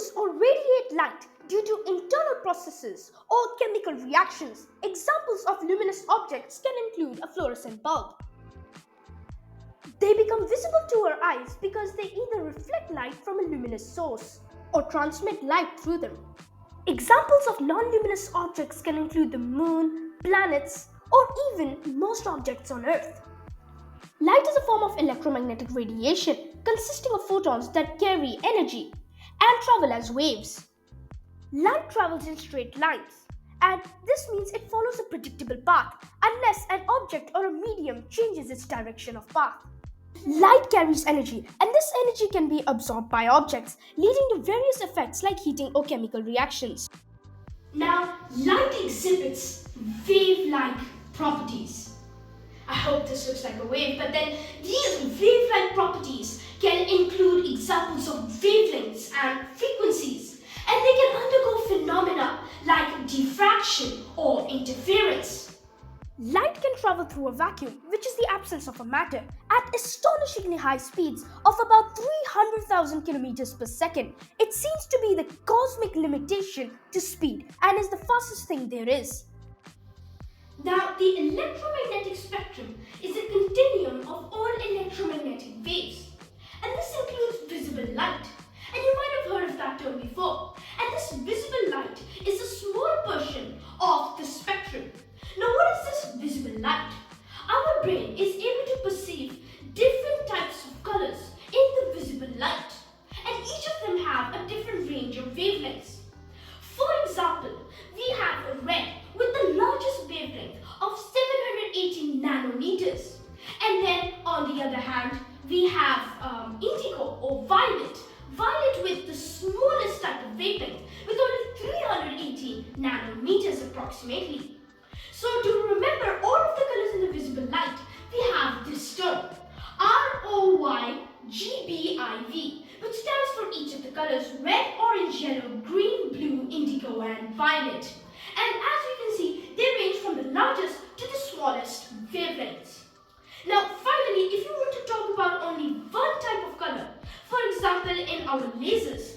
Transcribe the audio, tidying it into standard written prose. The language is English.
produce or radiate light due to internal processes or chemical reactions. Examples of luminous objects can include a fluorescent bulb. They become visible to our eyes because they either reflect light from a luminous source or transmit light through them. Examples of non-luminous objects can include the moon, planets, or even most objects on Earth. Light is a form of electromagnetic radiation consisting of photons that carry energy and travel as waves. Light travels in straight lines, and this means it follows a predictable path unless an object or a medium changes its direction of path. Light carries energy, and this energy can be absorbed by objects, leading to various effects like heating or chemical reactions. Now, light exhibits wave-like properties. I hope this looks like a wave, but then these wave-like properties can include examples of wavelengths and frequencies, and they can undergo phenomena like diffraction or interference. Light can travel through a vacuum, which is the absence of a matter, at astonishingly high speeds of about 300,000 kilometers per second. It seems to be the cosmic limitation to speed and is the fastest thing there is. Now, the electromagnetic spectrum is a continuum of all electromagnetic waves, and this includes visible light. And you might have heard of that term before. And this visible light is a small portion of the spectrum. Now, what is this visible light? Our brain is able to perceive different types of colors in the visible light, and each of them have a different range of wavelengths. For example, we have red with the largest wavelength of 780 nanometers, and then on the other hand, we have indigo or violet with the smallest type of wavelength with only 380 nanometers approximately. So to remember all of the colors in the visible light, we have this term ROYGBIV, which stands for each of the colors red, orange, yellow, green, blue, indigo and violet. And as we can see, they range from the largest to the smallest wavelengths. Now finally, if you want to talk about only one type of color, for example in our lasers,